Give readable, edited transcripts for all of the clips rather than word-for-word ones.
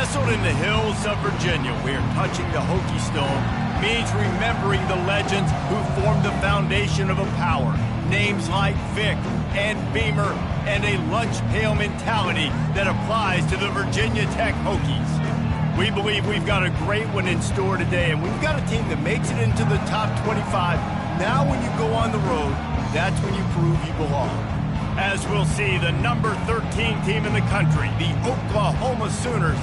Nestled in the hills of Virginia, where touching the Hokie Stone means remembering the legends who formed the foundation of a power. Names like Vic and Beamer, and a lunch pail mentality that applies to the Virginia Tech Hokies. We believe we've got a great one in store today, and we've got a team that makes it into the top 25. Now when you go on the road, that's when you prove you belong. As we'll see, the number 13 team in the country, the Oklahoma Sooners,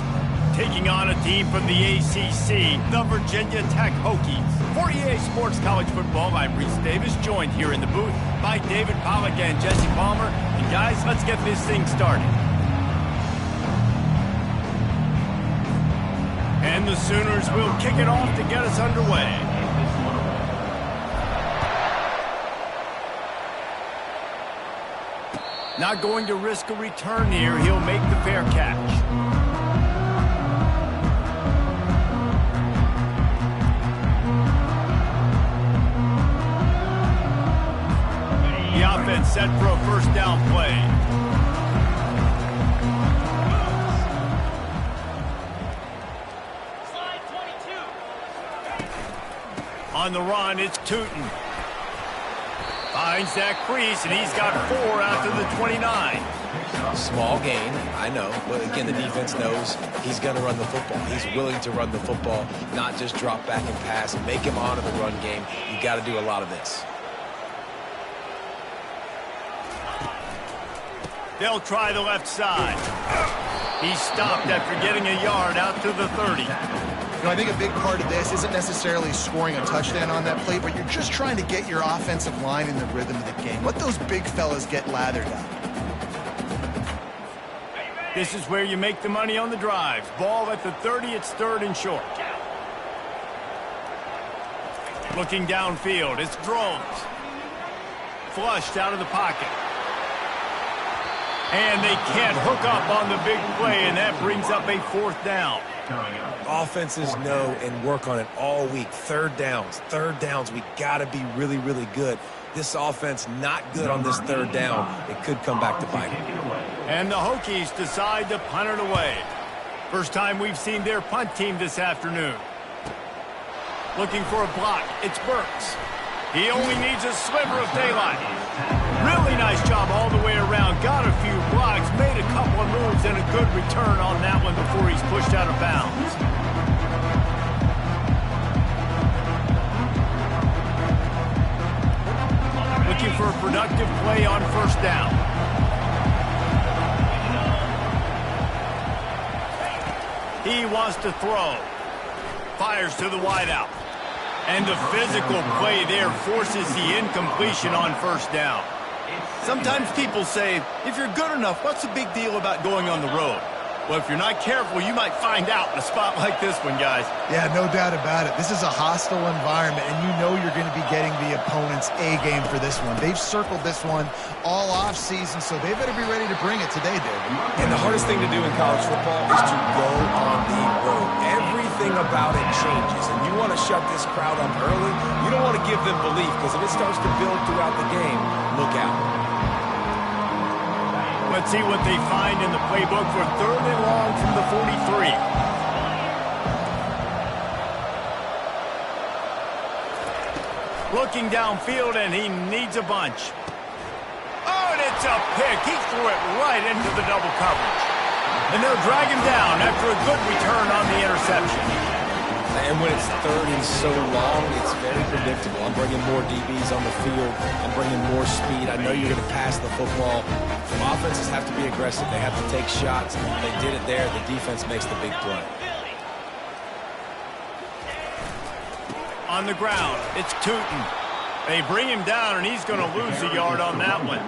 taking on a team from the ACC, the Virginia Tech Hokies. For EA Sports College Football, I'm Reese Davis, joined here in the booth by David Pollack and Jesse Palmer. And guys, let's get this thing started. And the Sooners will kick it off to get us underway. Not going to risk a return here. He'll make the fair catch. The offense set for a first down play. Slide 22. On the run, it's Tootin. Finds that crease, and he's got 4 out to the 29. Small gain, I know. But again, the defense knows he's going to run the football. He's willing to run the football, not just drop back and pass and make him honor the run game. You got to do a lot of this. They'll try the left side. He stopped after getting a yard out to the 30. You know, I think a big part of this isn't necessarily scoring a touchdown on that play, but you're just trying to get your offensive line in the rhythm of the game. Let those big fellas get lathered up. This is where you make the money on the drives. Ball at the 30, it's 3rd and short. Looking downfield, it's Drones. Flushed out of the pocket. And they can't hook up on the big play, and that brings up a 4th down. Offenses know and work on it all week. Third downs, we got to be really, really good. This offense not good on this 3rd down. It could come back to bite them. And the Hokies decide to punt it away. First time we've seen their punt team this afternoon. Looking for a block, it's Burks. He only needs a sliver of daylight. Really nice job all the way around. Got a few blocks, made a couple of moves, and a good return on that one before he's pushed out of bounds. Looking for a productive play on 1st down. He wants to throw. Fires to the wideout. And the physical play there forces the incompletion on 1st down. Sometimes people say, if you're good enough, what's the big deal about going on the road? Well, if you're not careful, you might find out in a spot like this one, guys. Yeah, no doubt about it. This is a hostile environment, and you know you're going to be getting the opponent's A game for this one. They've circled this one all offseason, so they better be ready to bring it today, David. And the hardest thing to do in college football is to go on the road. Everything about it changes, and you want to shut this crowd up early. You don't want to give them belief, because if it starts to build throughout the game, look out. Let's see what they find in the playbook for 3rd and long from the 43. Looking downfield, and he needs a bunch. Oh, and it's a pick. He threw it right into the double coverage. And they'll drag him down after a good return on the interception. And when it's 3rd and so long, it's very predictable. I'm bringing more DBs on the field. I'm bringing more speed. I know you're going to pass the football. Offenses have to be aggressive. They have to take shots. They did it there. The defense makes the big play. On the ground, it's Tootin. They bring him down, and he's going to lose a yard on that one.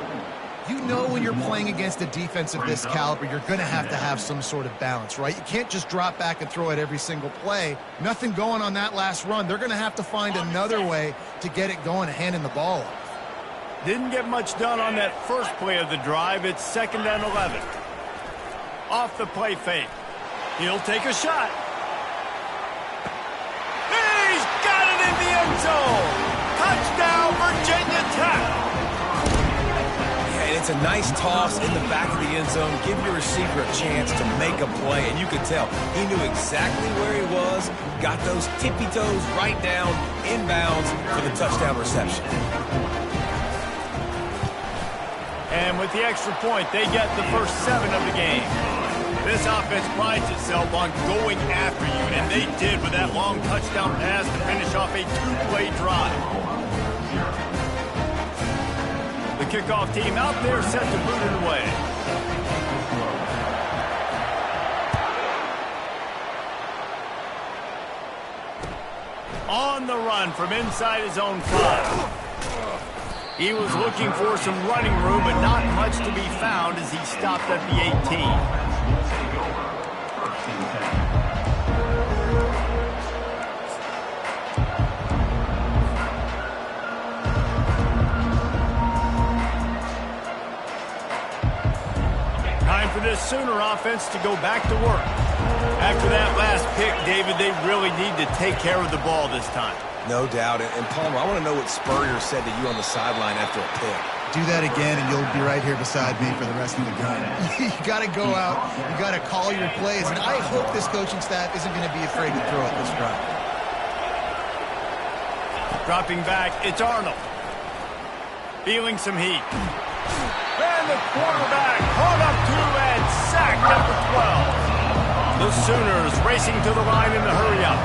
You know when you're playing against a defense of this caliber, you're going to have some sort of balance, right? You can't just drop back and throw it every single play. Nothing going on that last run. They're going to have to find another way to get it going and handing the ball off. Didn't get much done on that first play of the drive. It's 2nd and 11. Off the play fake. He'll take a shot. He's got it in the end zone. Touchdown, Virginia Tech. It's It's a nice toss in the back of the end zone. Give your receiver a chance to make a play, and you could tell he knew exactly where he was, got those tippy toes right down, inbounds for the touchdown reception. And with the extra point, they get the first 7 of the game. This offense prides itself on going after you, and they did with that long touchdown pass to finish off a 2-play drive. The kickoff team out there set to boot it away. On the run from inside his own 5. He was looking for some running room, but not much to be found as he stopped at the 18. Time for this Sooner offense to go back to work. After that last pick, David, they really need to take care of the ball this time. No doubt. And Palmer, I want to know what Spurrier said to you on the sideline after a pick. Do that again, and you'll be right here beside me for the rest of the game. You got to go out. You got to call your plays. And I hope this coaching staff isn't going to be afraid to throw at this drive. Dropping back, it's Arnold. Feeling some heat. And the quarterback caught up to and sacked at the 12. The Sooners racing to the line in the hurry-up.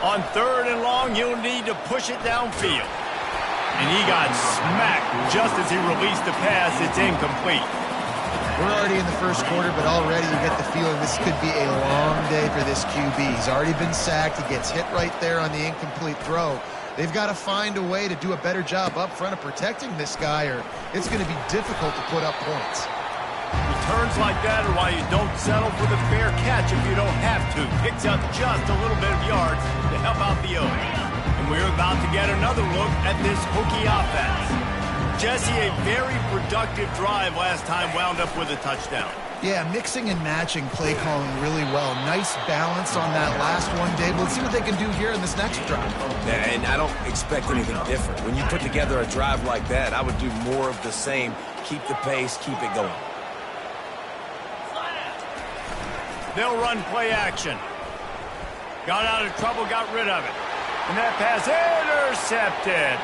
On 3rd and long, he'll need to push it downfield. And he got smacked just as he released the pass. It's incomplete. We're already in the first quarter, but already you get the feeling this could be a long day for this QB. He's already been sacked. He gets hit right there on the incomplete throw. They've got to find a way to do a better job up front of protecting this guy, or it's going to be difficult to put up points. Returns like that are why you don't settle for the fair catch if you don't have to. Picks up just a little bit of yards to help out the O's. And we're about to get another look at this Hokie offense. Jesse, a very productive drive last time, wound up with a touchdown. Yeah, mixing and matching play calling really well. Nice balance on that last one, Dave. Let's see what they can do here in this next drive. Yeah, and I don't expect anything different. When you put together a drive like that, I would do more of the same. Keep the pace, keep it going. They'll run play action. Got out of trouble, got rid of it. And that pass intercepted.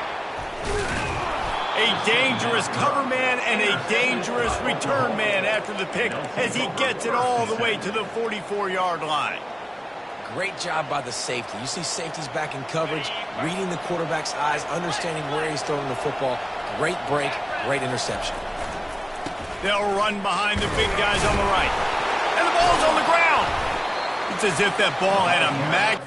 A dangerous cover man and a dangerous return man after the pick as he gets it all the way to the 44-yard line. Great job by the safety. You see safeties back in coverage, reading the quarterback's eyes, understanding where he's throwing the football. Great break, great interception. They'll run behind the big guys on the right. And the ball's on the ground. It's as if that ball had a mag.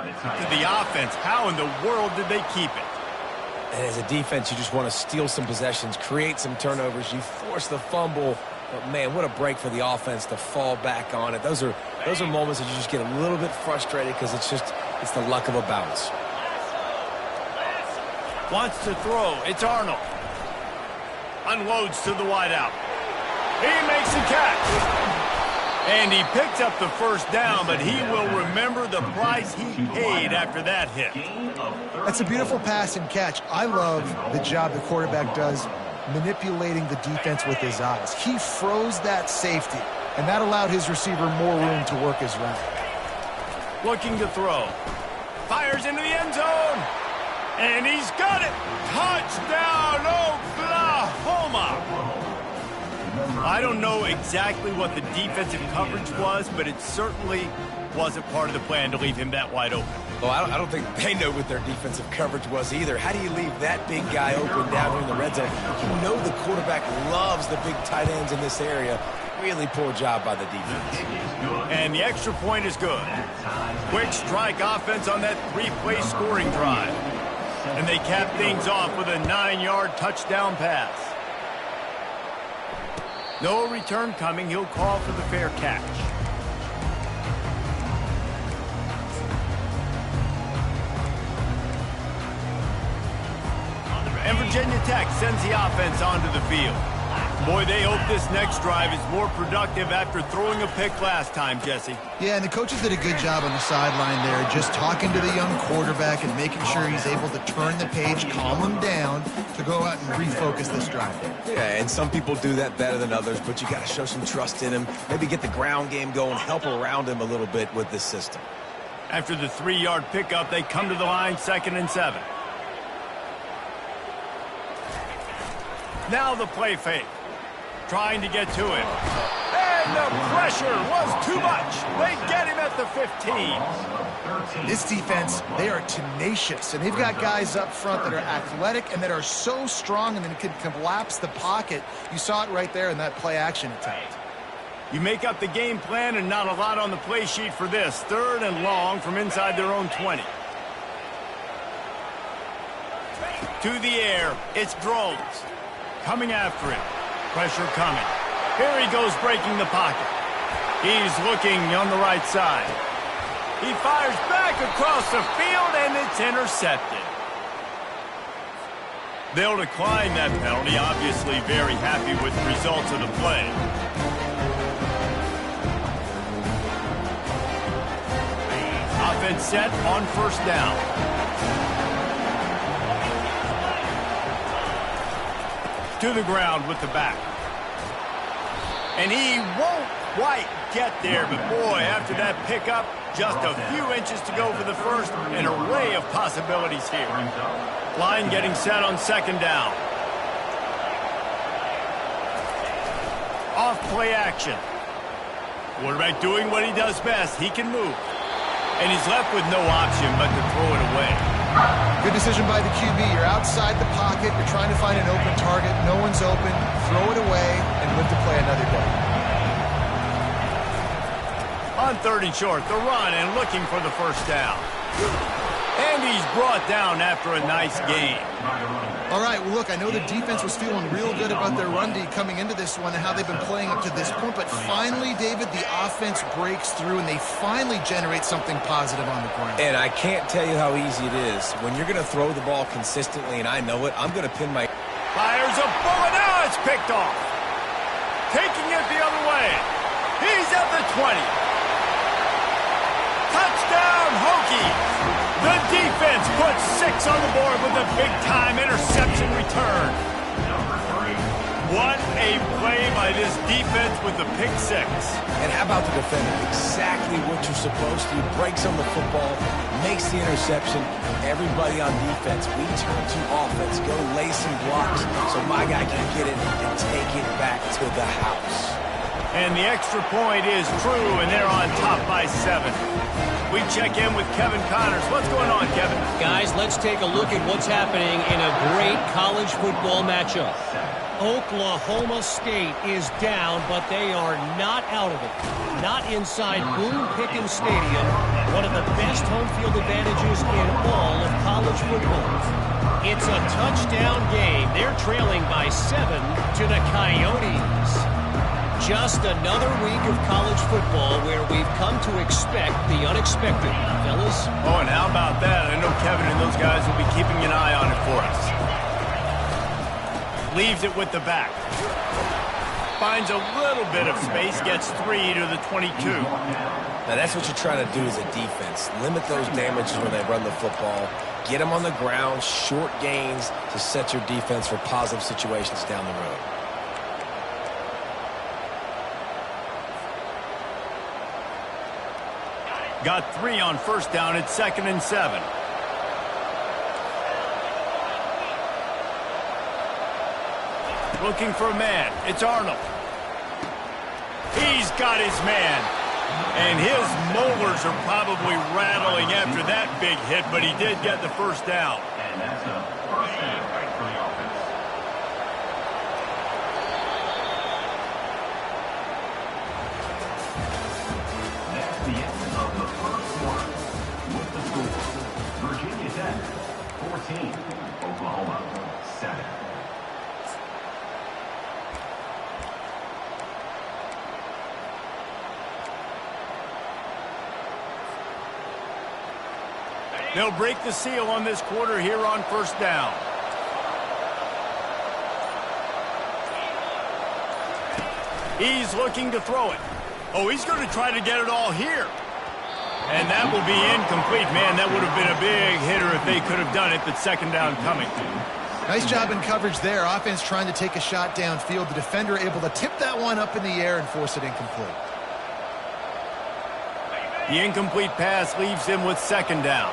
To the offense, how in the world did they keep it? And as a defense, you just want to steal some possessions, create some turnovers. You force the fumble, but man, what a break for the offense to fall back on it. Those are moments that you just get a little bit frustrated because it's the luck of a bounce. Wants to throw. It's Arnold. Unloads to the wideout. He makes the catch. And he picked up the first down, but he will remember the price he paid after that hit. That's a beautiful pass and catch. I love the job the quarterback does manipulating the defense with his eyes. He froze that safety, and that allowed his receiver more room to work his route. Looking to throw. Fires into the end zone. And he's got it. Touchdown, Oklahoma. I don't know exactly what the defensive coverage was, but it certainly wasn't part of the plan to leave him that wide open. Well, I don't think they know what their defensive coverage was either. How do you leave that big guy open down here in the red zone? You know the quarterback loves the big tight ends in this area. Really poor job by the defense. And the extra point is good. Quick strike offense on that 3-play scoring drive. And they cap things off with a 9-yard touchdown pass. No return coming. He'll call for the fair catch. And Virginia Tech sends the offense onto the field. Boy, they hope this next drive is more productive after throwing a pick last time, Jesse. Yeah, and the coaches did a good job on the sideline there, just talking to the young quarterback and making sure he's able to turn the page, calm him down to go out and refocus this drive. Yeah, and some people do that better than others, but you got to show some trust in him. Maybe get the ground game going, help around him a little bit with this system. After the 3-yard pickup, they come to the line, 2nd and 7. Now the play fake. Trying to get to him. And the pressure was too much. They get him at the 15. This defense, they are tenacious, and they've got guys up front that are athletic and that are so strong and that can collapse the pocket. You saw it right there in that play-action attempt. You make up the game plan and not a lot on the play sheet for this. 3rd and long from inside their own 20. To the air, it's Drones. Coming after him. Pressure coming. Here he goes breaking the pocket. He's looking on the right side. He fires back across the field, and it's intercepted. They'll decline that penalty, obviously very happy with the results of the play. Offense set on 1st down. To the ground with the back. And he won't quite get there, but boy, after that pickup, just a few inches to go for the first. An array of possibilities here. Line getting set on 2nd down. Off play action. Quarterback doing what he does best. He can move. And he's left with no option but to throw it away. Good decision by the QB. You're outside the pocket. You're trying to find an open target. No one's open. Throw it away and live to play another day. On 3rd and short, the run and looking for the 1st down. And he's brought down after a nice gain. All right, well, look, I know the defense was feeling real good about their run D coming into this one and how they've been playing up to this point, but finally, David, the offense breaks through and they finally generate something positive on the ground. And I can't tell you how easy it is. When you're going to throw the ball consistently, and I know it, I'm going to pin my... Fires a bullet, now it's picked off. Taking it the other way. He's at the 20. Touchdown, Hokies. The defense puts 6 on the board with a big-time interception return. What a play by this defense with the pick 6. And how about the defender? Exactly what you're supposed to. Breaks on the football, makes the interception. Everybody on defense, we turn to offense. Go lay some blocks so my guy can get it and take it back to the house. And the extra point is true, and they're on top by 7. We check in with Kevin Connors. What's going on, Kevin? Guys, let's take a look at what's happening in a great college football matchup. Oklahoma State is down, but they are not out of it. Not inside Boone Pickens Stadium, one of the best home field advantages in all of college football. It's a touchdown game. They're trailing by 7 to the Coyotes. Just another week of college football where we've come to expect the unexpected, fellas. Oh, and how about that? I know Kevin and those guys will be keeping an eye on it for us. Leaves it with the back. Finds a little bit of space, gets 3 to the 22. Now, that's what you're trying to do as a defense. Limit those damages when they run the football. Get them on the ground, short gains to set your defense for positive situations down the road. Got 3 on 1st down. It's 2nd and 7. Looking for a man. It's Arnold. He's got his man. And his molars are probably rattling after that big hit, but he did get the first down. And that's a first down for the offense. That's the end of the first quarter. With the score, Virginia Tech 14, Oklahoma 7. They'll break the seal on this quarter here on first down. He's looking to throw it. Oh, he's going to try to get it all here. And that will be incomplete. Man, that would have been a big hitter if they could have done it, but second down coming. Nice job in coverage there. Offense trying to take a shot downfield. The defender able to tip that one up in the air and force it incomplete. The incomplete pass leaves him with second down.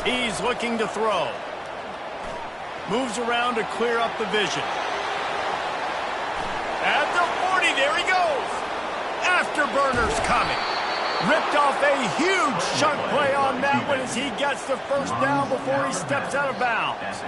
He's looking to throw. Moves around to clear up the vision. At the 40, there he goes. Afterburners coming. Ripped off a huge chunk play on that one as he gets the first down before he steps out of bounds.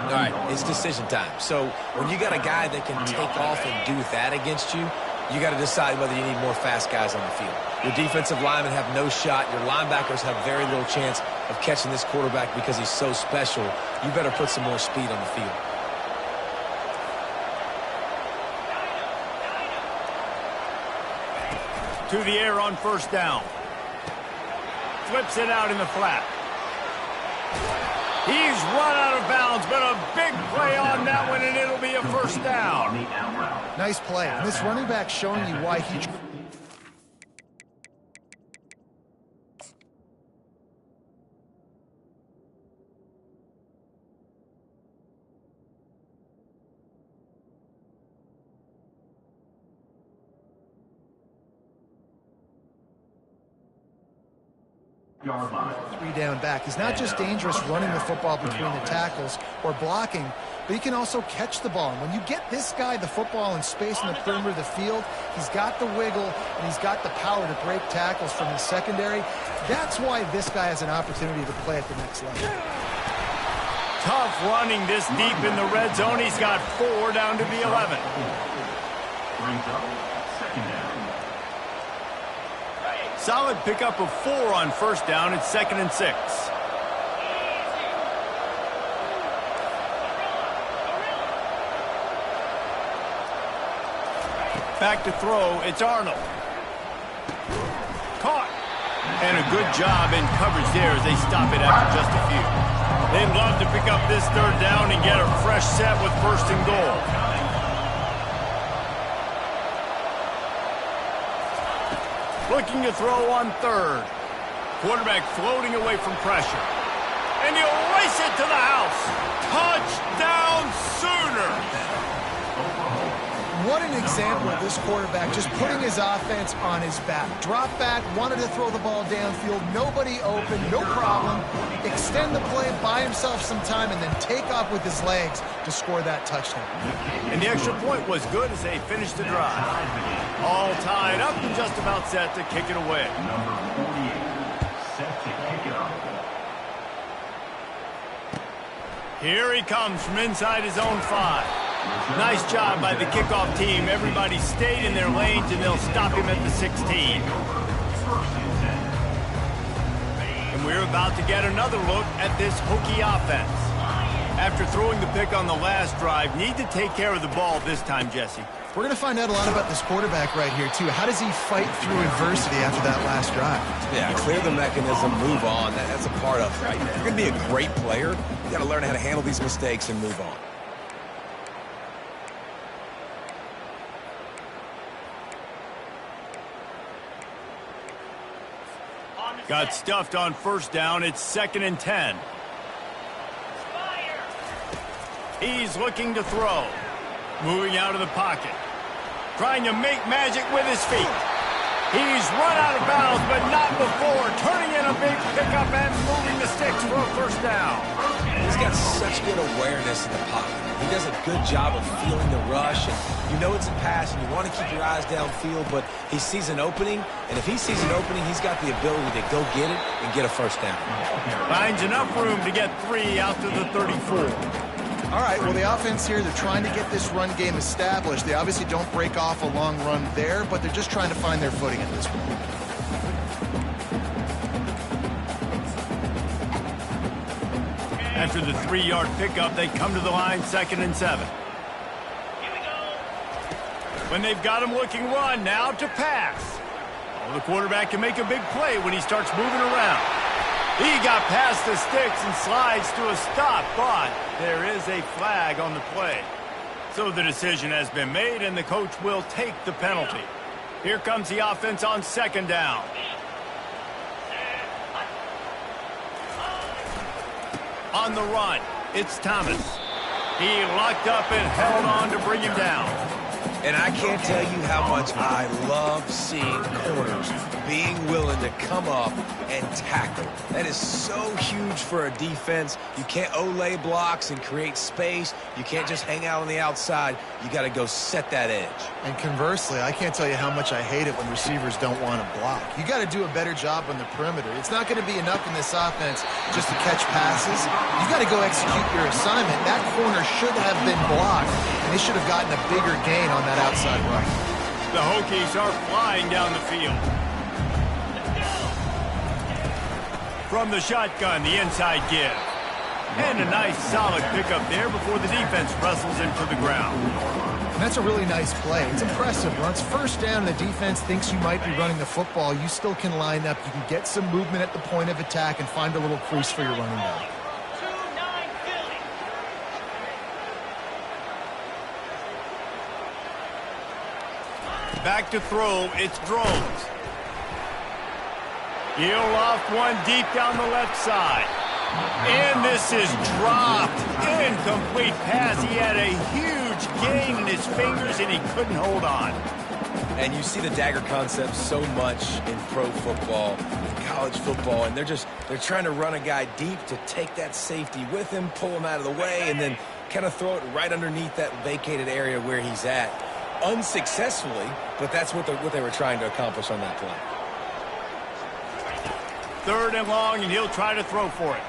All right, it's decision time. So when you got a guy that can take off and do that against you, you got to decide whether you need more fast guys on the field. Your defensive linemen have no shot. Your linebackers have very little chance of catching this quarterback because he's so special. You better put some more speed on the field. To the air on first down. Flips it out in the flat. He's run out of bounds, but a big play on that one, and it'll be a first down. Nice play. And this running back showing you why he... Three down back. He's not just dangerous running the football between the tackles or blocking, but he can also catch the ball. And when you get this guy the football in space in the perimeter of the field, he's got the wiggle and he's got the power to break tackles from the secondary. That's why this guy has an opportunity to play at the next level. Tough running this deep in the red zone. He's got 4 down to the 11. Brings up second down. Solid pickup of 4 on first down. It's 2nd and 6. Back to throw. It's Arnold. Caught. And a good job in coverage there as they stop it after just a few. They'd love to pick up this third down and get a fresh set with first and goal. Looking to throw on third. Quarterback floating away from pressure. And he'll race it to the house. Touchdown Sooners! What an example of this quarterback just putting his offense on his back. Drop back, wanted to throw the ball downfield, nobody open, no problem. Extend the play, buy himself some time, and then take off with his legs to score that touchdown. And the extra point was good as they finished the drive. All tied up and just about set to kick it away. Number 48, set to kick it off. Here he comes from inside his own 5. Nice job by the kickoff team. Everybody stayed in their lanes, and they'll stop him at the 16. And we're about to get another look at this Hokie offense. After throwing the pick on the last drive, need to take care of the ball this time, Jesse. We're going to find out a lot about this quarterback right here, too. How does he fight through adversity after that last drive? Yeah, clear the mechanism, move on. That's a part of it, right? If you're going to be a great player, you got to learn how to handle these mistakes and move on. Got stuffed on first down. It's 2nd and 10. He's looking to throw. Moving out of the pocket. Trying to make magic with his feet. He's run out of bounds, but not before. Turning in a big pickup and moving the sticks for a first down. He's got such good awareness in the pocket. He does a good job of feeling the rush, and you know it's a pass, and you want to keep your eyes downfield, but he sees an opening, and if he sees an opening, he's got the ability to go get it and get a first down. Finds enough room to get 3 out to the 34. All right, well, the offense here, they're trying to get this run game established. They obviously don't break off a long run there, but they're just trying to find their footing at this point. After the 3-yard pickup, they come to the line 2nd and 7. When they've got him looking run, now to pass. Oh, the quarterback can make a big play when he starts moving around. He got past the sticks and slides to a stop, but there is a flag on the play. So the decision has been made, and the coach will take the penalty. Here comes the offense on 2nd down. On the run, it's Thomas. He locked up and held on to bring him down. And I can't tell you how much I love seeing corners being willing to come up and tackle. That is so huge for a defense. You can't olay blocks and create space. You can't just hang out on the outside. You got to go set that edge. And conversely, I can't tell you how much I hate it when receivers don't want to block. You got to do a better job on the perimeter. It's not going to be enough in this offense just to catch passes. You got to go execute your assignment. That corner should have been blocked, and they should have gotten a bigger gain on that outside run. The Hokies are flying down the field. From the shotgun, the inside give. And a nice solid pickup there before the defense wrestles into the ground. And that's a really nice play. It's impressive. Once first down, the defense thinks you might be running the football. You still can line up. You can get some movement at the point of attack and find a little crease for your running back. Back to throw, it's Drones. He'll loft one deep down the left side. And this is dropped. Incomplete pass. He had a huge gain in his fingers, and he couldn't hold on. And you see the dagger concept so much in pro football, in college football, and they're trying to run a guy deep to take that safety with him, pull him out of the way, and then kind of throw it right underneath that vacated area where he's at. Unsuccessfully, but that's what they were trying to accomplish on that play. 3rd and long, and he'll try to throw for it.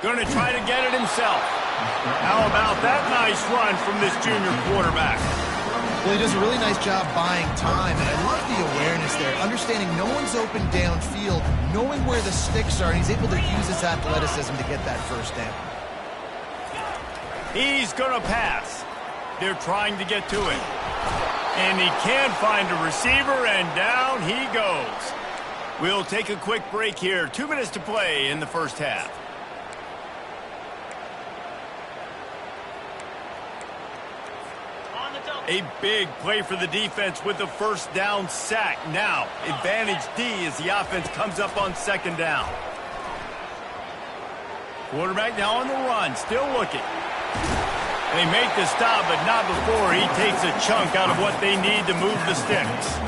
Going to try to get it himself. How about that nice run from this junior quarterback? Well, he does a really nice job buying time, and I love the awareness there. Understanding no one's open downfield, knowing where the sticks are, and he's able to use his athleticism to get that first down. He's going to pass. They're trying to get to it. And he can't find a receiver, and down he goes. We'll take a quick break here. 2 minutes to play in the first half. A big play for the defense with the first down sack. Now, advantage D as the offense comes up on 2nd down. Quarterback now on the run, still looking. They make the stop, but not before he takes a chunk out of what they need to move the sticks.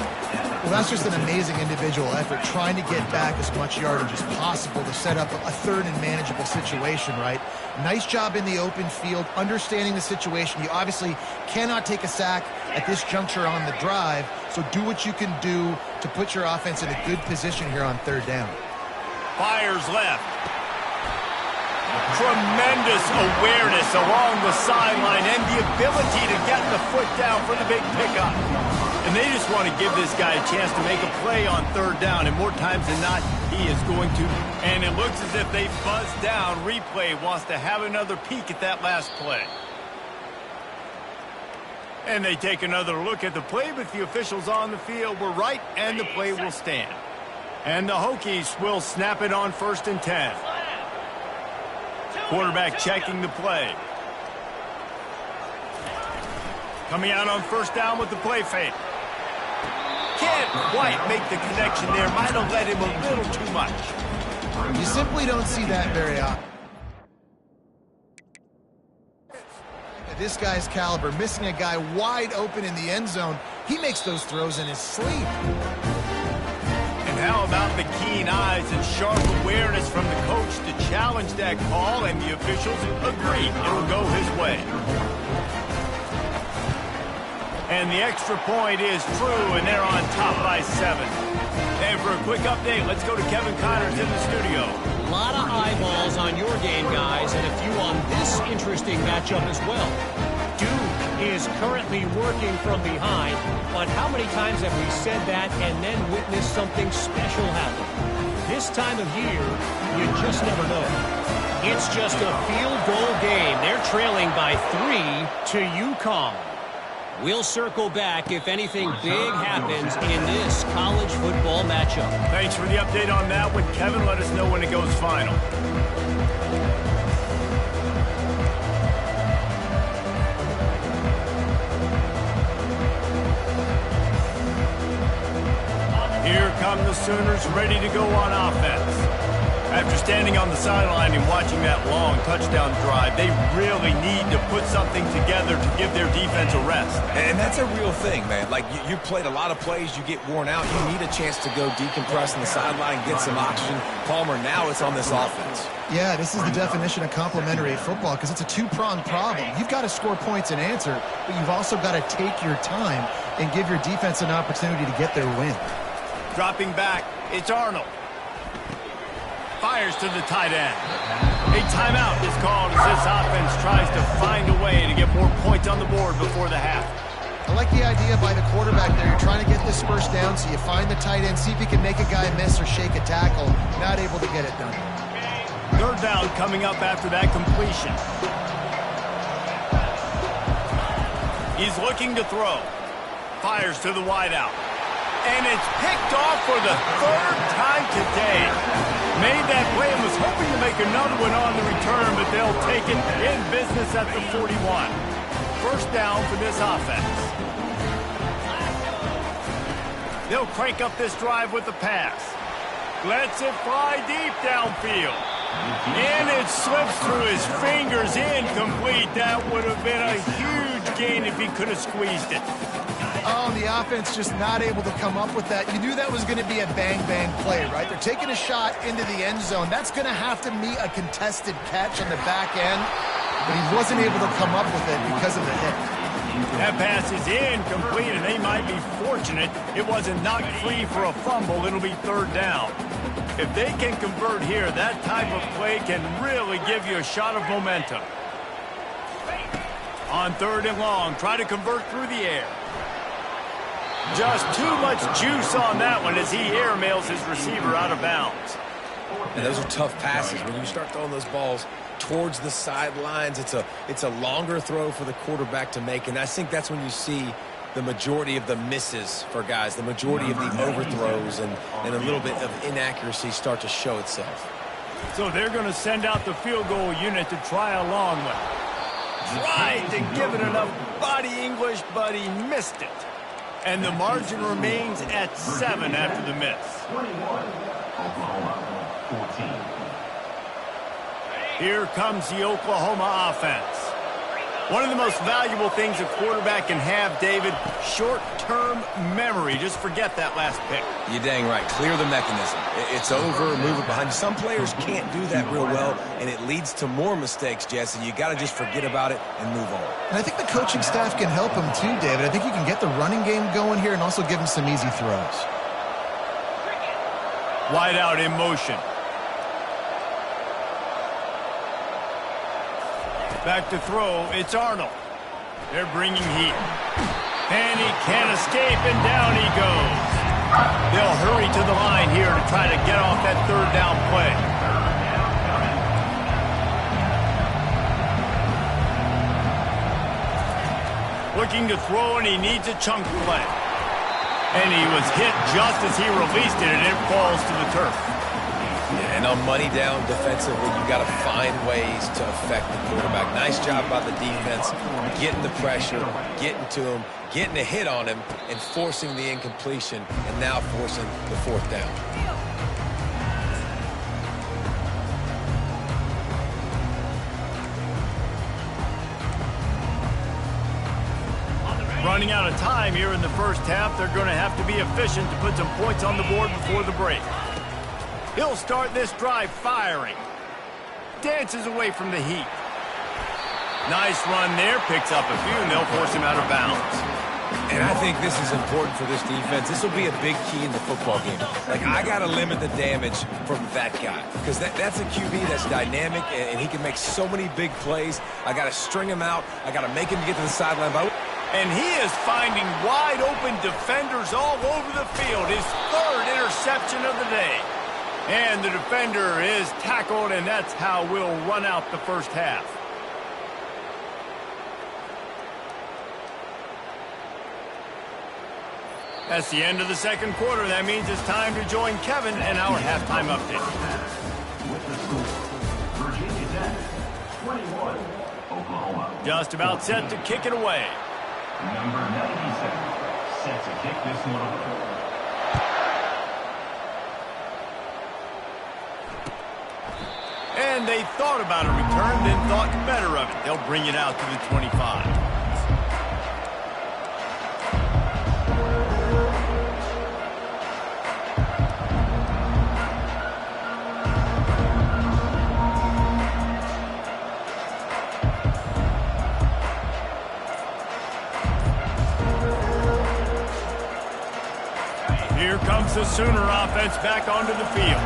Well, that's just an amazing individual effort, trying to get back as much yardage as possible to set up a 3rd and manageable situation, right? Nice job in the open field, understanding the situation. You obviously cannot take a sack at this juncture on the drive, so do what you can do to put your offense in a good position here on 3rd down. Fires left. Tremendous awareness along the sideline and the ability to get the foot down for the big pickup. And they just want to give this guy a chance to make a play on 3rd down, and more times than not, he is going to. And it looks as if they buzzed down. Replay wants to have another peek at that last play. And they take another look at the play, but the officials on the field were right, and the play will stand. And the Hokies will snap it on 1st and 10. Quarterback checking the play. Coming out on 1st down with the play fake. Can't quite make the connection there. Might have led him a little too much. You simply don't see that very often. At this guy's caliber, missing a guy wide open in the end zone, he makes those throws in his sleep. how about the keen eyes and sharp awareness from the coach to challenge that call, and the officials agree it'll go his way. And the extra point is true, and they're on top by 7. And for a quick update, let's go to Kevin Connors in the studio. A lot of eyeballs on your game, guys, and a few on this interesting matchup as well. Duke is currently working from behind, but how many times have we said that and then witnessed something special happen? This time of year, you just never know. It's just a field goal game. They're trailing by 3 to UConn. We'll circle back if anything big happens in this college football matchup. Thanks for the update on that one, Kevin. Let us know when it goes final. Here come the Sooners, ready to go on offense. After standing on the sideline and watching that long touchdown drive, they really need to put something together to give their defense a rest. And that's a real thing, man. Like, you played a lot of plays, you get worn out, you need a chance to go decompress on the sideline, get some oxygen. Palmer, now it's on this offense. Yeah, this is the definition of complementary football because it's a two-pronged problem. You've got to score points and answer, but you've also got to take your time and give your defense an opportunity to get their win. Dropping back, it's Arnold. Fires to the tight end. A timeout is called as this offense tries to find a way to get more points on the board before the half. I like the idea by the quarterback there. You're trying to get this first down, so you find the tight end, see if you can make a guy miss or shake a tackle. Not able to get it done. Third down coming up after that completion. He's looking to throw. Fires to the wideout. And it's picked off for the third time today. Made that play and was hoping to make another one on the return, but they'll take it in business at the 41. First down for this offense. They'll crank up this drive with the pass. Lets it fly deep downfield. And it slips through his fingers, incomplete. That would have been a huge gain if he could have squeezed it. Oh, the offense just not able to come up with that. You knew that was going to be a bang-bang play, right? They're taking a shot into the end zone. That's going to have to meet a contested catch on the back end, but he wasn't able to come up with it because of the hit. That pass is incomplete, and they might be fortunate it wasn't knocked free for a fumble. It'll be third down. If they can convert here, that type of play can really give you a shot of momentum. On third and long, try to convert through the air. Just too much juice on that one as he airmails his receiver out of bounds. And those are tough passes. When you start throwing those balls towards the sidelines, it's a longer throw for the quarterback to make. And I think that's when you see the majority of the misses for guys, the majority of the overthrows and a little bit of inaccuracy start to show itself. So they're going to send out the field goal unit to try a long one. Tried to give it enough body English, but he missed it. And the margin remains at 7 after the miss. 21, Oklahoma, 14. Here comes the Oklahoma offense. One of the most valuable things a quarterback can have, David, short-term memory. Just forget that last pick. You're dang right. Clear the mechanism. It's over, move it behind you. Some players can't do that real well, and it leads to more mistakes, Jesse. You got to just forget about it and move on. And I think the coaching staff can help him too, David. I think you can get the running game going here and also give him some easy throws. Wide out in motion. Back to throw, it's Arnold. They're bringing heat. And he can't escape, and down he goes. They'll hurry to the line here to try to get off that third down play. Looking to throw, and he needs a chunk play. And he was hit just as he released it, and it falls to the turf. And on money down defensively, you got to find ways to affect the quarterback. Nice job by the defense, getting the pressure, getting to him, getting a hit on him, and forcing the incompletion, and now forcing the fourth down. running out of time here in the first half. They're going to have to be efficient to put some points on the board before the break. He'll start this drive firing. Dances away from the heat. Nice run there. Picks up a few, and they'll force him out of bounds. And I think this is important for this defense. This will be a big key in the football game. Like, I got to limit the damage from that guy because that's a QB that's dynamic, and he can make so many big plays. I got to string him out. I got to make him get to the sideline. And he is finding wide-open defenders all over the field. His third interception of the day. And the defender is tackled, and that's how we'll run out the first half. That's the end of the second quarter. That means it's time to join Kevin and our halftime update. With the score, Virginia Tech, 21, Oklahoma. Just about set to kick it away. Number 97, set to kick this one away. And they thought about a return, then thought better of it. They'll bring it out to the 25. Here comes the Sooner offense back onto the field.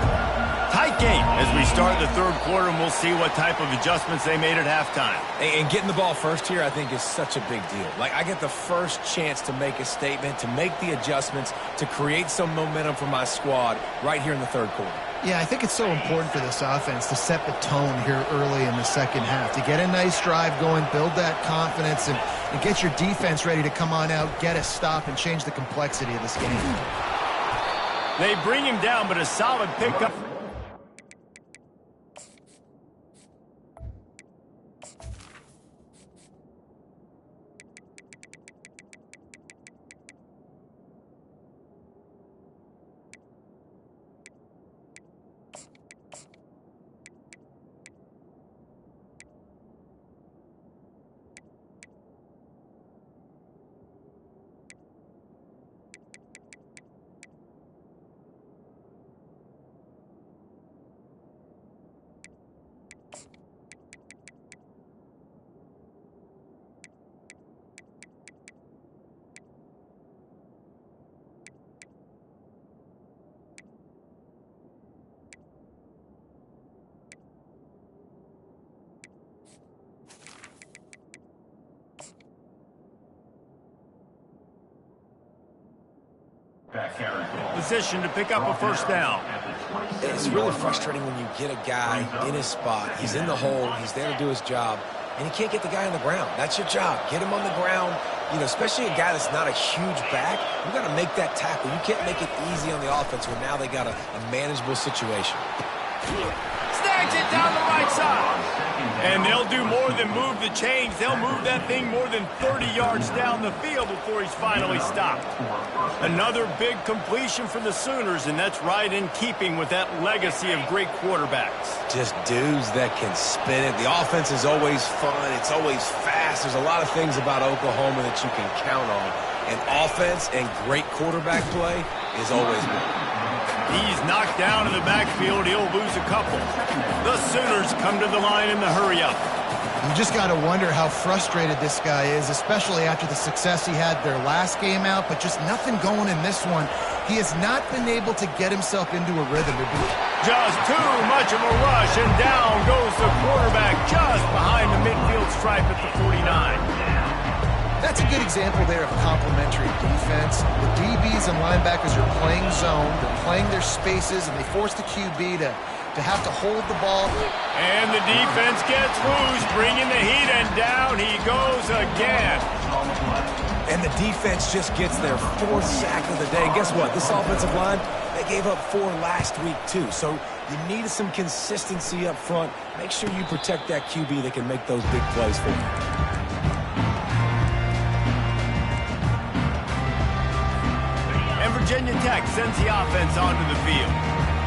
Tight game as we start the third quarter, and we'll see what type of adjustments they made at halftime. And getting the ball first here, I think, is such a big deal. Like, I get the first chance to make a statement, to make the adjustments, to create some momentum for my squad right here in the third quarter. Yeah, I think it's so important for this offense to set the tone here early in the second half, to get a nice drive going, build that confidence, and get your defense ready to come on out, get a stop, and change the complexity of this game. They bring him down, but a solid pickup. Position to pick up a first down. It's really frustrating when you get a guy in his spot. He's in the hole. He's there to do his job, and you can't get the guy on the ground. That's your job. Get him on the ground. You know, especially a guy that's not a huge back. You got to make that tackle. You can't make it easy on the offense when now they got a manageable situation. Snags it down the right side. And they'll do more than move the chains. They'll move that thing more than 30 yards down the field before he's finally stopped. Another big completion for the Sooners, and that's right in keeping with that legacy of great quarterbacks. Just dudes that can spin it. The offense is always fun. It's always fast. There's a lot of things about Oklahoma that you can count on. And offense and great quarterback play is always good. He's knocked down in the backfield. He'll lose a couple. The Sooners come to the line in the hurry-up. You just got to wonder how frustrated this guy is, especially after the success he had their last game out, but just nothing going in this one. He has not been able to get himself into a rhythm. Just too much of a rush, and down goes the quarterback just behind the midfield stripe at the 49. That's a good example there of complementary defense. The DBs and linebackers are playing zone, they're playing their spaces, and they force the QB to have to hold the ball. And the defense gets loose, bringing the heat, and down he goes again. And the defense just gets their fourth sack of the day. And guess what? This offensive line, they gave up 4 last week too. So you need some consistency up front. Make sure you protect that QB that can make those big plays for you. Virginia Tech sends the offense onto the field.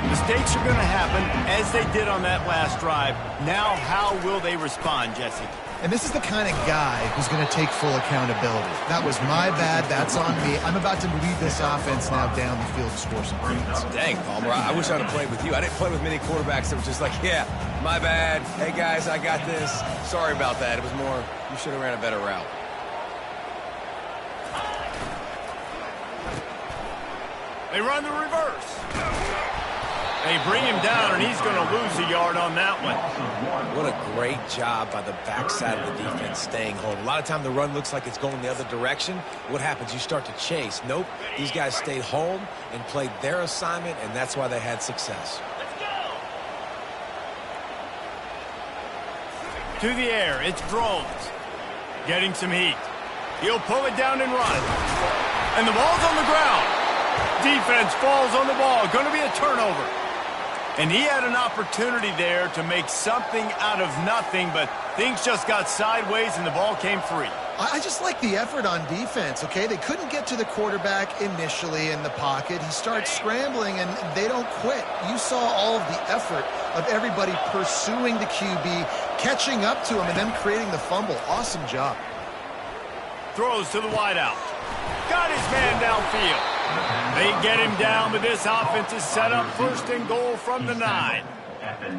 Mistakes are going to happen, as they did on that last drive. Now, how will they respond, Jesse? And this is the kind of guy who's going to take full accountability. That was my bad. That's on me. I'm about to lead this offense now down the field to score some points. Dang, Palmer, I wish I'd have played with you. I didn't play with many quarterbacks that were just like, yeah, my bad. Hey, guys, I got this. Sorry about that. It was more, you should have ran a better route. They run the reverse. They bring him down, and he's going to lose a yard on that one. What a great job by the backside of the defense staying home. A lot of time the run looks like it's going the other direction. What happens? You start to chase. Nope. These guys stayed home and played their assignment, and that's why they had success. To the air, it's Drones. Getting some heat. He'll pull it down and run. And the ball's on the ground. Defense falls on the ball. Going to be a turnover. And he had an opportunity there to make something out of nothing, but things just got sideways and the ball came free. I just like the effort on defense, okay? They couldn't get to the quarterback initially in the pocket. He starts scrambling, and they don't quit. You saw all of the effort of everybody pursuing the QB, catching up to him, and then creating the fumble. Awesome job. Throws to the wideout. Got his man downfield. They get him down, but this offense is set up first and goal from the 9.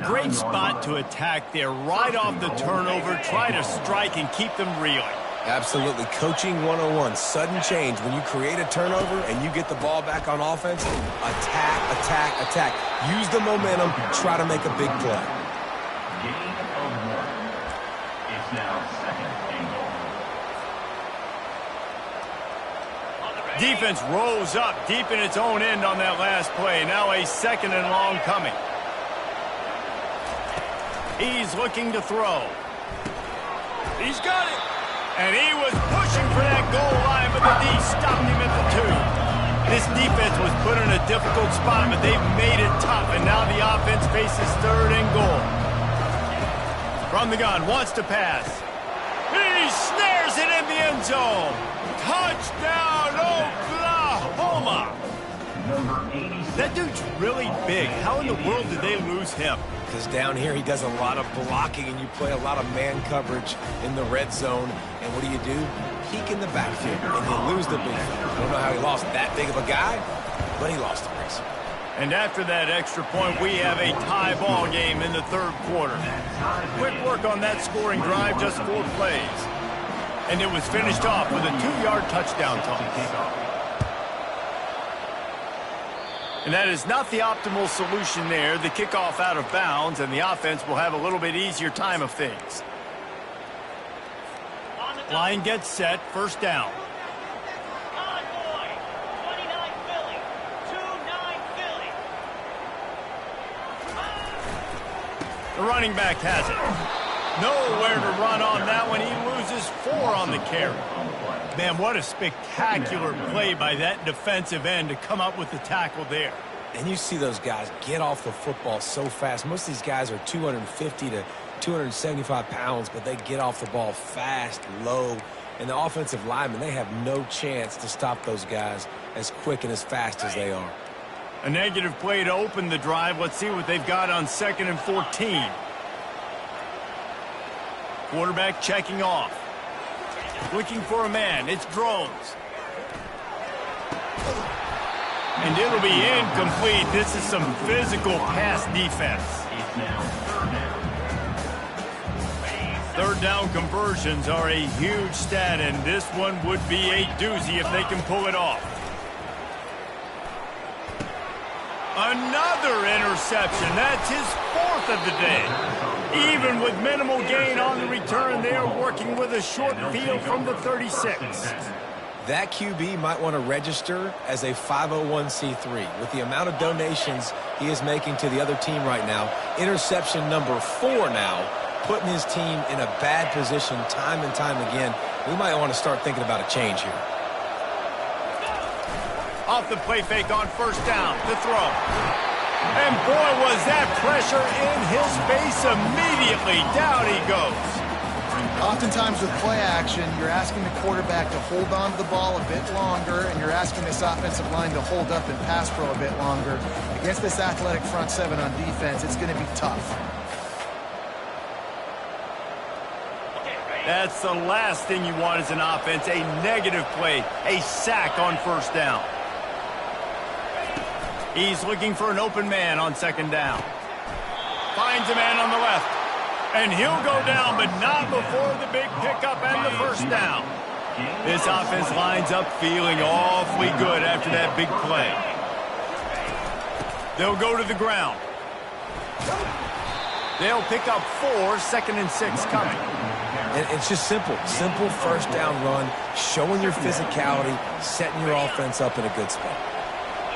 Great spot to attack there right off the turnover. Try to strike and keep them reeling. Absolutely. Coaching 101. Sudden change. When you create a turnover and you get the ball back on offense, attack, attack, attack. Use the momentum. Try to make a big play. Gain of 1. It's now 2nd and goal. Defense rose up deep in its own end on that last play. Now a 2nd and long coming. He's looking to throw. He's got it. And he was pushing for that goal line, but the D stopped him at the 2. This defense was put in a difficult spot, but they've made it tough, and now the offense faces 3rd and goal. From the gun, wants to pass. He snares it in the end zone. Touchdown, Oklahoma! Number 86. That dude's really big. How in the world did they lose him? Because down here he does a lot of blocking, and you play a lot of man coverage in the red zone. And what do? Peek in the backfield, and you lose the big fella. I don't know how he lost that big of a guy, but he lost the race. And after that extra point, we have a tie ball game in the 3rd quarter. Quick work on that scoring drive, just 4 plays. And it was finished off with a 2-yard touchdown toss. And that is not the optimal solution there. The kickoff out of bounds, and the offense will have a little bit easier time of things. Line gets set, 1st down. The running back has it. Nowhere to run on that one. He loses 4 on the carry. Man, what a spectacular play by that defensive end to come up with the tackle there. And you see those guys get off the football so fast. Most of these guys are 250 to 275 pounds, but they get off the ball fast, low. And the offensive linemen, they have no chance to stop those guys as quick and as fast as they are. A negative play to open the drive. Let's see what they've got on 2nd and 14. Quarterback checking off. Looking for a man. It's Drones. And it'll be incomplete. This is some physical pass defense. It's now 3rd down. 3rd down conversions are a huge stat, and this one would be a doozy if they can pull it off. Another interception. That's his 4th of the day. Even with minimal gain on the return, they are working with a short field from the 36. That QB might want to register as a 501c3. With the amount of donations he is making to the other team right now, interception number 4 now, putting his team in a bad position time and time again. We might want to start thinking about a change here. Off the play fake on 1st down to throw. And boy, was that pressure in his face immediately. Down he goes. Oftentimes with play action, you're asking the quarterback to hold on to the ball a bit longer, and you're asking this offensive line to hold up and pass pro a bit longer. Against this athletic front 7 on defense, it's going to be tough. That's the last thing you want as an offense, a negative play, a sack on first down. He's looking for an open man on second down. Finds a man on the left. And he'll go down, but not before the big pickup and the first down. This offense lines up feeling awfully good after that big play. They'll go to the ground. They'll pick up 4, 2nd and 6 coming. And it's just simple first down run, showing your physicality, setting your offense up in a good spot.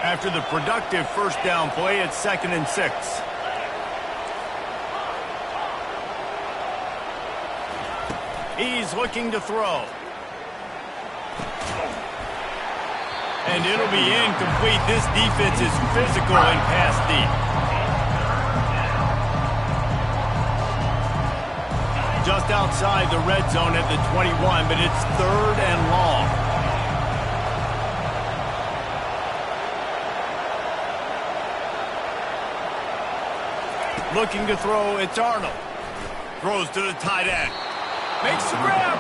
After the productive first down play, it's 2nd and 6. He's looking to throw. And it'll be incomplete. This defense is physical and pass deep. Just outside the red zone at the 21, but it's 3rd and long. Looking to throw, it's Arnold. Throws to the tight end. Makes the grab.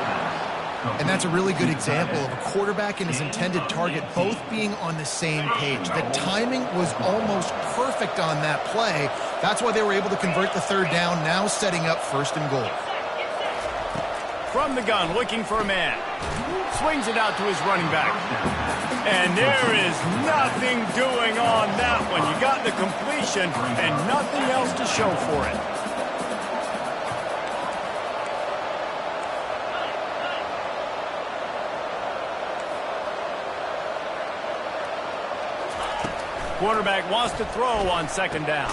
And that's a really good example of a quarterback and his intended target both being on the same page. The timing was almost perfect on that play. That's why they were able to convert the 3rd down, now setting up 1st and goal. From the gun, looking for a man. Swings it out to his running back. And there is nothing doing on that one. You got the completion and nothing else to show for it. Quarterback wants to throw on 2nd down.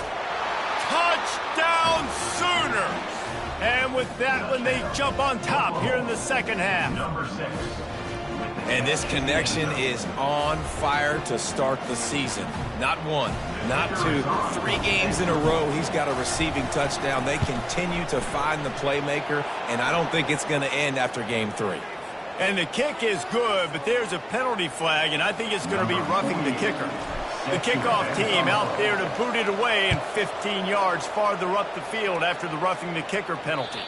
Touchdown Sooners! And with that one, they jump on top here in the second half. Number 6. And this connection is on fire to start the season. Not 1, not 2, 3 games in a row he's got a receiving touchdown. They continue to find the playmaker, and I don't think it's going to end after game 3. And the kick is good, but there's a penalty flag, and I think it's going to be roughing the kicker. The kickoff team out there to boot it away and 15 yards farther up the field after the roughing the kicker penalty.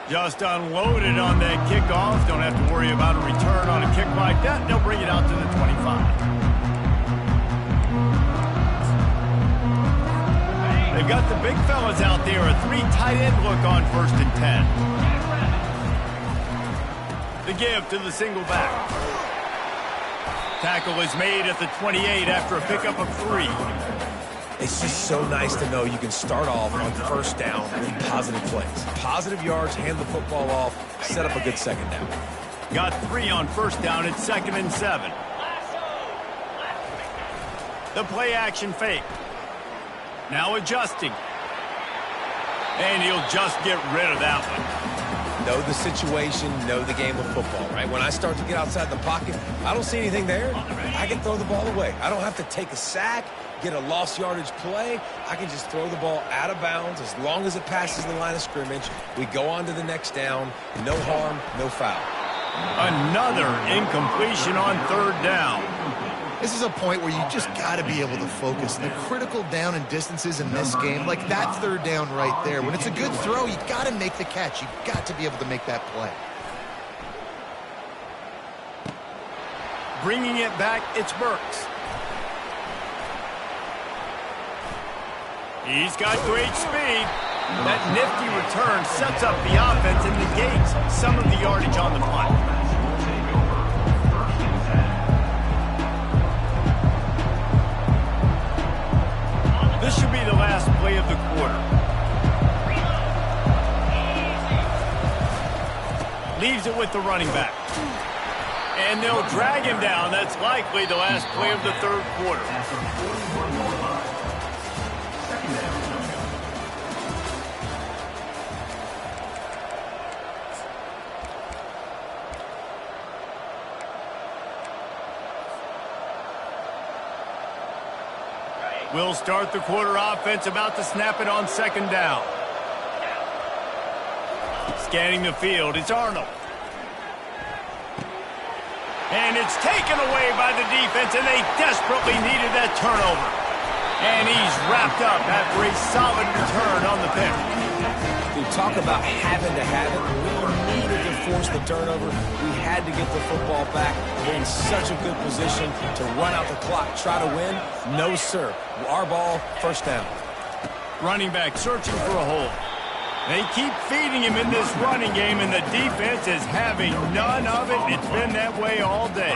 Just unloaded on that kickoff. Don't have to worry about a return on a kick like that. They'll bring it out to the 25. They've got the big fellas out there. A 3 tight end look on 1st and 10. The give to the single back. Tackle is made at the 28 after a pickup of 3. It's just so nice to know you can start off on 1st down with positive plays. Positive yards, hand the football off, set up a good 2nd down. Got 3 on 1st down. It's 2nd and 7. The play action fake. Now adjusting. And he'll just get rid of that one. Know the situation, know the game of football, right? When I start to get outside the pocket, I don't see anything there. I can throw the ball away. I don't have to take a sack, get a lost yardage play. I can just throw the ball out of bounds as long as it passes the line of scrimmage. We go on to the next down. No harm, no foul. Another incompletion on 3rd down. This is a point where you just got to be able to focus. The critical down and distances in this game, like that 3rd down right there. When it's a good throw, you got to make the catch. You got to be able to make that play. Bringing it back, it's Burks. He's got great speed. That nifty return sets up the offense and negates some of the yardage on the punt. This should be the last play of the quarter. Leaves it with the running back. And they'll drag him down. That's likely the last play of the 3rd quarter. We'll start the quarter offense, about to snap it on 2nd down. Scanning the field, it's Arnold. And it's taken away by the defense, and they desperately needed that turnover. And he's wrapped up after a solid return on the pick. We talk about having to have it. We needed to force the turnover. We had to get the football back. We're in such a good position to run out the clock, try to win. No, sir. Our ball, first down. Running back searching for a hole. They keep feeding him in this running game, and the defense is having none of it. It's been that way all day.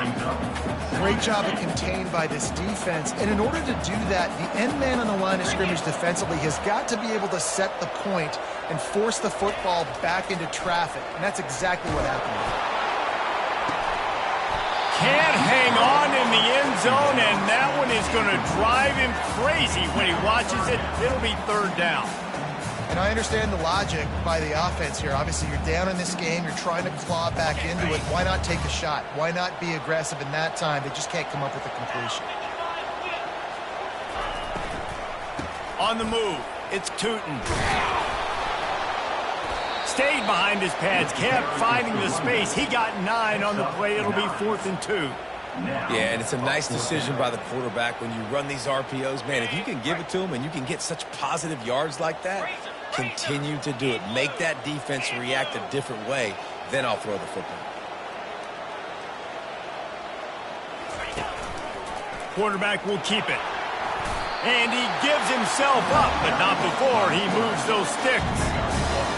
Great job of contained by this defense. And in order to do that, the end man on the line of scrimmage defensively has got to be able to set the point and force the football back into traffic. And that's exactly what happened. Can't hang on in the end zone, and that one is going to drive him crazy when he watches it. It'll be third down. And I understand the logic by the offense here. Obviously, you're down in this game. You're trying to claw back into it. Why not take a shot? Why not be aggressive in that time? They just can't come up with a completion. On the move, it's Tootin. Stayed behind his pads, kept finding the space. He got 9 on the play. It'll be 4th and 2. Yeah, and it's a nice decision by the quarterback when you run these RPOs. Man, if you can give it to him and you can get such positive yards like that, continue to do it. Make that defense react a different way. Then I'll throw the football. Quarterback will keep it. And he gives himself up, but not before he moves those sticks.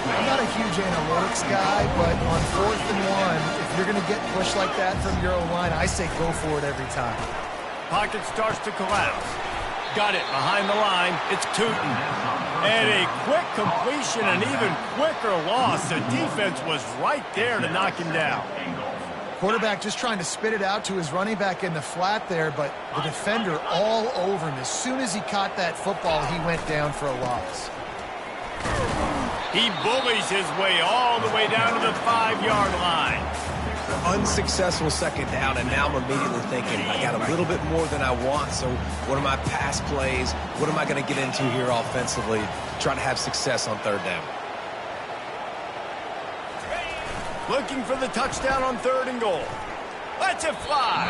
I'm not a huge analytics guy, but on 4th and 1, if you're going to get pushed like that from your own line, I say go for it every time. Pocket starts to collapse. Got it behind the line. It's Tootin. And a quick completion, an even quicker loss. The defense was right there to knock him down. Quarterback just trying to spit it out to his running back in the flat there, but the defender all over him. As soon as he caught that football, he went down for a loss. He bullies his way all the way down to the 5-yard line. Unsuccessful second down, and now I'm immediately thinking, I got a little bit more than I want, so what are my pass plays? What am I going to get into here offensively to try to have success on 3rd down? Looking for the touchdown on 3rd and goal. Lets it fly.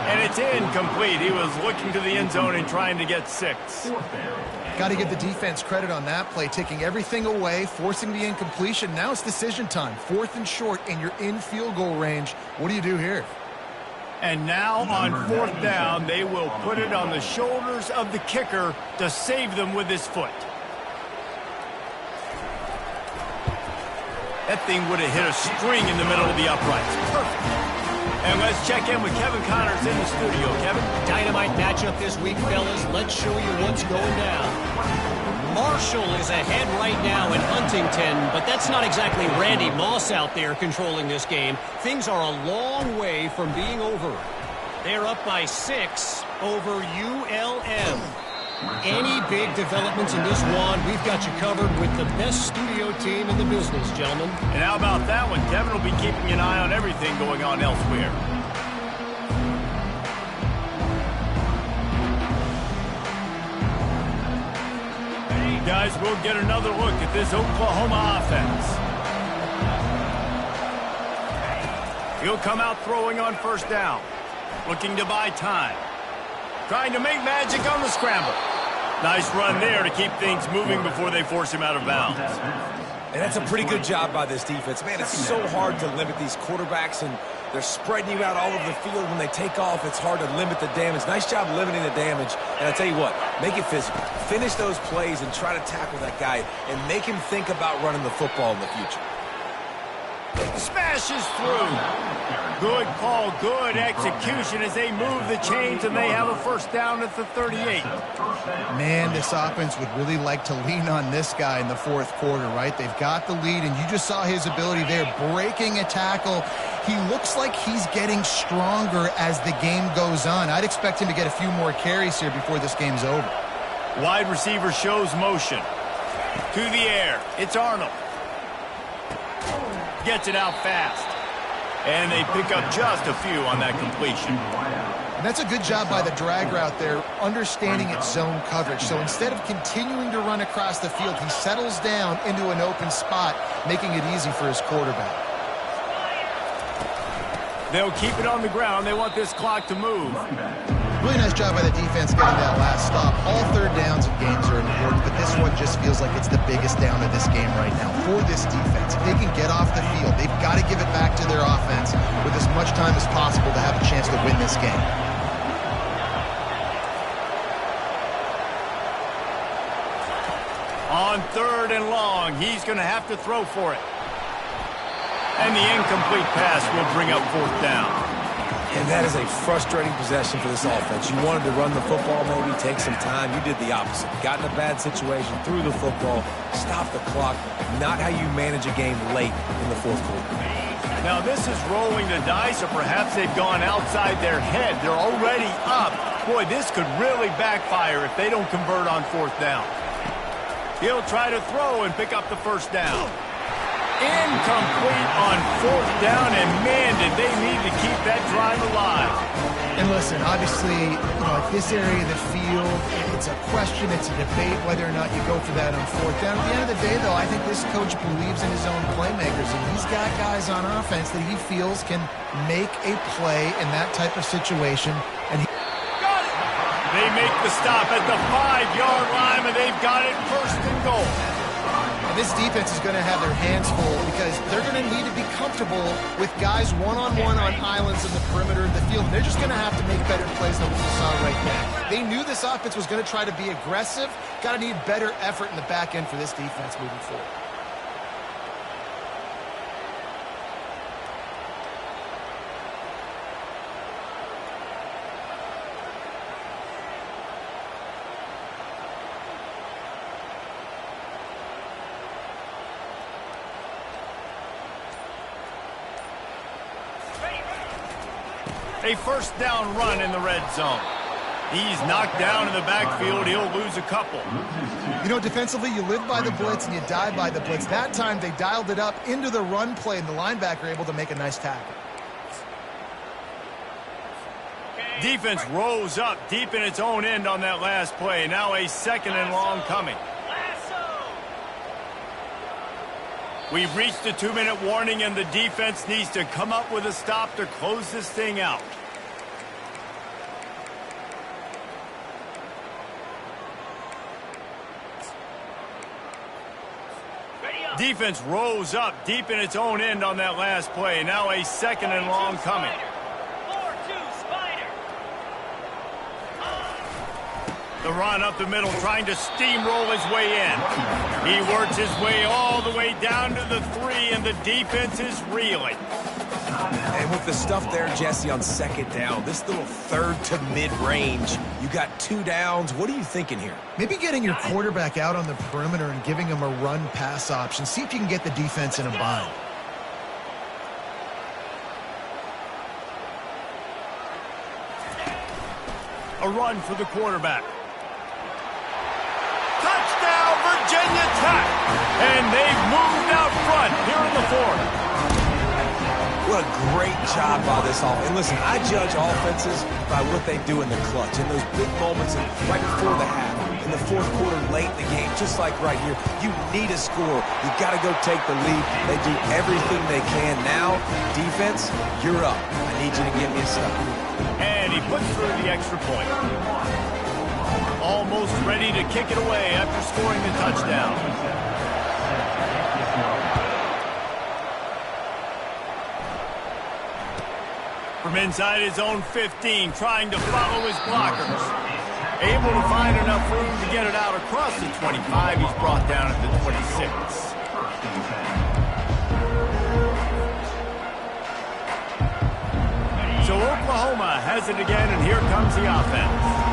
And it's incomplete. He was looking to the end zone and trying to get 6. Got to give the defense credit on that play, taking everything away, forcing the incompletion. Now it's decision time. 4th and short, and you're in field goal range. What do you do here? And now on 4th down, they will put it on the shoulders of the kicker to save them with his foot. That thing would have hit a string in the middle of the uprights. Perfect. And let's check in with Kevin Connors in the studio. Kevin? Dynamite matchup this week, fellas. Let's show you what's going down. Marshall is ahead right now in Huntington, but that's not exactly Randy Moss out there controlling this game. Things are a long way from being over. They're up by 6 over ULM. Any big developments in this one, we've got you covered with the best studio team in the business, gentlemen. And how about that one? Kevin will be keeping an eye on everything going on elsewhere. Guys, we'll get another look at this Oklahoma offense. He'll come out throwing on 1st down. Looking to buy time. Trying to make magic on the scramble. Nice run there to keep things moving before they force him out of bounds. And that's a pretty good job by this defense. Man, it's so hard to limit these quarterbacks, and they're spreading you out all over the field. When they take off, it's hard to limit the damage. Nice job limiting the damage. And I tell you what, make it physical. Finish those plays and try to tackle that guy and make him think about running the football in the future. Smashes through. Good call, good execution as they move the chains, and they have a 1st down at the 38. Man, this offense would really like to lean on this guy in the 4th quarter, right? They've got the lead, and you just saw his ability there, breaking a tackle. He looks like he's getting stronger as the game goes on. I'd expect him to get a few more carries here before this game's over. Wide receiver shows motion. To the air. It's Arnold. Gets it out fast. And they pick up just a few on that completion. And that's a good job by the drag route there, understanding its zone coverage. So instead of continuing to run across the field, he settles down into an open spot, making it easy for his quarterback. They'll keep it on the ground. They want this clock to move. Really nice job by the defense getting that last stop. All third downs in games are important, but this one just feels like it's the biggest down of this game right now for this defense. If they can get off the field, they've got to give it back to their offense with as much time as possible to have a chance to win this game. On 3rd and long, he's going to have to throw for it. And the incomplete pass will bring up 4th down. And that is a frustrating possession for this offense. You wanted to run the football, maybe take some time. You did the opposite. Got in a bad situation, threw the football, stopped the clock. Not how you manage a game late in the 4th quarter. Now this is rolling the dice, or perhaps they've gone outside their head. They're already up. Boy, this could really backfire if they don't convert on 4th down. He'll try to throw and pick up the 1st down. Incomplete on 4th down, and man, did they need to keep that drive alive. And listen, obviously, at this area of the field, it's a question, it's a debate whether or not you go for that on 4th down. At the end of the day, though, I think this coach believes in his own playmakers, and he's got guys on offense that he feels can make a play in that type of situation. And they make the stop at the 5-yard line, and they've got it 1st and goal. And this defense is going to have their hands full because they're going to need to be comfortable with guys one-on-one on islands in the perimeter of the field. And they're just going to have to make better plays than what we saw right now. They knew this offense was going to try to be aggressive. Got to need better effort in the back end for this defense moving forward. A 1st down run in the red zone. He's knocked down in the backfield. He'll lose a couple. Defensively, you live by the blitz and you die by the blitz. That time, they dialed it up into the run play, and the linebacker able to make a nice tackle. Defense rose up deep in its own end on that last play. Now a 2nd and long coming. We've reached the 2-minute warning, and the defense needs to come up with a stop to close this thing out. Defense rose up deep in its own end on that last play. Now a 2nd and long coming. The run up the middle, trying to steamroll his way in. He works his way all the way down to the 3, and the defense is reeling. And with the stuff there, Jesse, on 2nd down, this little 3rd to mid-range, you got 2 downs. What are you thinking here? Maybe getting your quarterback out on the perimeter and giving him a run-pass option. See if you can get the defense in a bind. A run for the quarterback. Touchdown, Virginia Tech! And they've moved out front here in the 4th. What a great job by this offense. And listen, I judge offenses by what they do in the clutch. In those big moments right before the half, in the 4th quarter, late in the game, just like right here, you need a score. You got to go take the lead. They do everything they can. Now, defense, you're up. I need you to give me a stop. And he puts through the extra point. Almost ready to kick it away after scoring the touchdown. From inside his own 15, trying to follow his blockers. Able to find enough room to get it out across the 25. He's brought down at the 26. So Oklahoma has it again, and here comes the offense.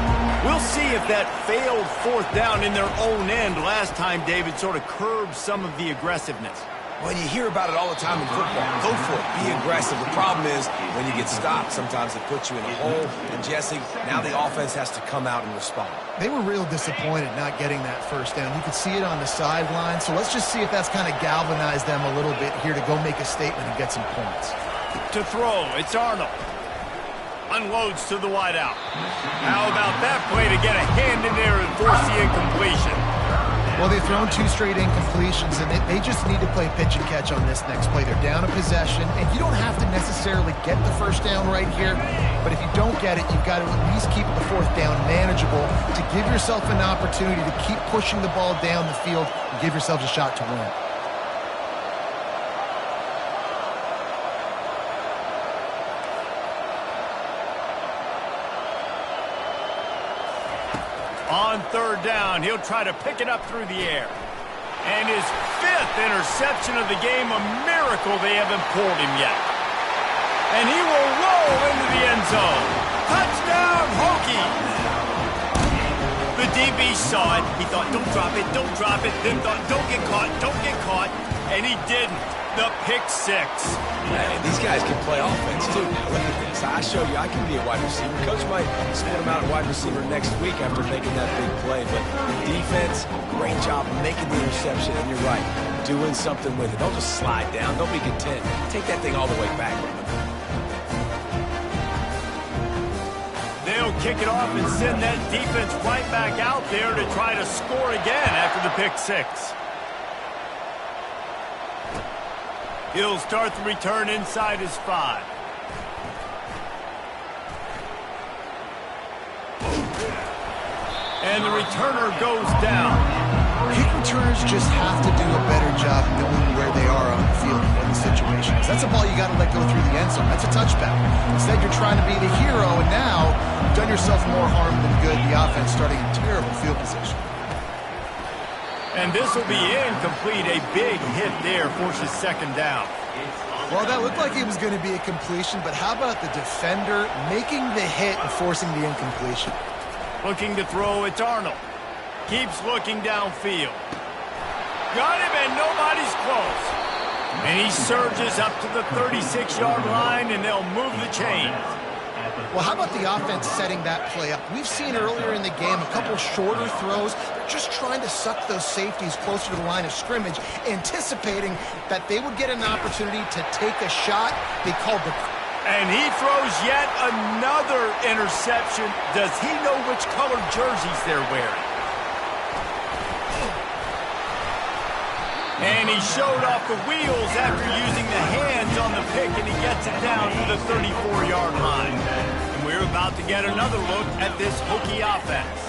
We'll see if that failed 4th down in their own end last time, David, sort of curbed some of the aggressiveness. Well, you hear about it all the time in football. Go for it. Be aggressive. The problem is when you get stopped, sometimes it puts you in a hole. And, Jesse, now the offense has to come out and respond. They were real disappointed not getting that 1st down. You could see it on the sideline. So let's just see if that's kind of galvanized them a little bit here to go make a statement and get some points. To throw, it's Arnold. Unloads to the wideout. How about that play to get a hand in there and force the incompletion? Well, they've thrown 2 straight incompletions, and they just need to play pitch and catch on this next play. They're down a possession, and you don't have to necessarily get the first down right here, but if you don't get it, you've got to at least keep the 4th down manageable to give yourself an opportunity to keep pushing the ball down the field and give yourselves a shot to win. On 3rd down, he'll try to pick it up through the air. And his 5th interception of the game, a miracle they haven't pulled him yet. And he will roll into the end zone. Touchdown, Hokies! The DB saw it. He thought, don't drop it, don't drop it. Then thought, don't get caught, don't get caught. And he didn't. The pick 6. Man, these guys can play offense, too. Now, look at this. I show you I can be a wide receiver. Coach might split him out at wide receiver next week after making that big play. But defense, great job making the interception. And you're right, doing something with it. Don't just slide down. Don't be content. Take that thing all the way back. They'll kick it off and send that defense right back out there to try to score again after the pick 6. He'll start the return inside his 5. And the returner goes down. Kick returners just have to do a better job knowing where they are on the field and what the situation is. That's a ball you got to let go through the end zone. That's a touchback. Instead, you're trying to be the hero, and now you've done yourself more harm than good. The offense starting in terrible field position. And this will be incomplete. A big hit there forces 2nd down. Well, that looked like it was going to be a completion, but how about the defender making the hit and forcing the incompletion? Looking to throw, it's Arnold. Keeps looking downfield. Got him, and nobody's close. And he surges up to the 36-yard line, and they'll move the chains. Well, how about the offense setting that play up? We've seen earlier in the game a couple shorter throws. They're just trying to suck those safeties closer to the line of scrimmage, anticipating that they would get an opportunity to take a shot. They called the... And he throws yet another interception. Does he know which colored jerseys they're wearing? And he showed off the wheels after using the hands on the pick, and he gets it down to the 34-yard line. And we're about to get another look at this Hokie offense.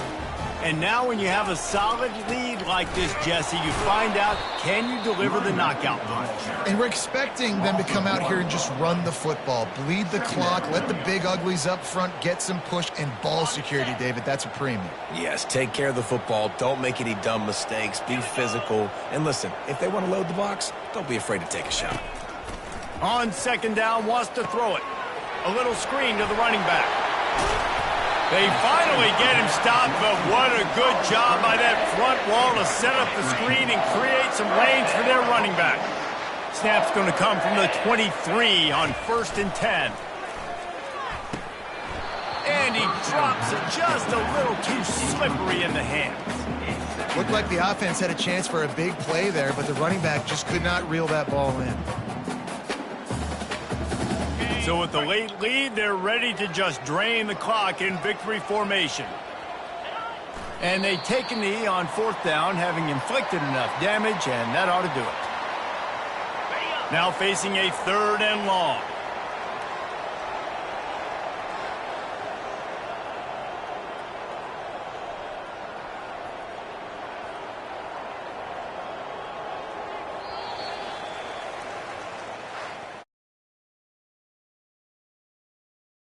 And now when you have a solid lead like this, Jesse, you find out, can you deliver the knockout punch? And we're expecting them to come out here and just run the football, bleed the clock, let the big uglies up front get some push and ball security, David. That's a premium. Yes, take care of the football. Don't make any dumb mistakes. Be physical. And listen, if they want to load the box, don't be afraid to take a shot. On 2nd down, wants to throw it. A little screen to the running back. They finally get him stopped, but what a good job by that front wall to set up the screen and create some lanes for their running back. Snap's going to come from the 23 on 1st and 10. And he drops it just a little too slippery in the hands. Looked like the offense had a chance for a big play there, but the running back just could not reel that ball in. So with the late lead, they're ready to just drain the clock in victory formation. And they take a knee on 4th down, having inflicted enough damage, and that ought to do it. Now facing a 3rd and long.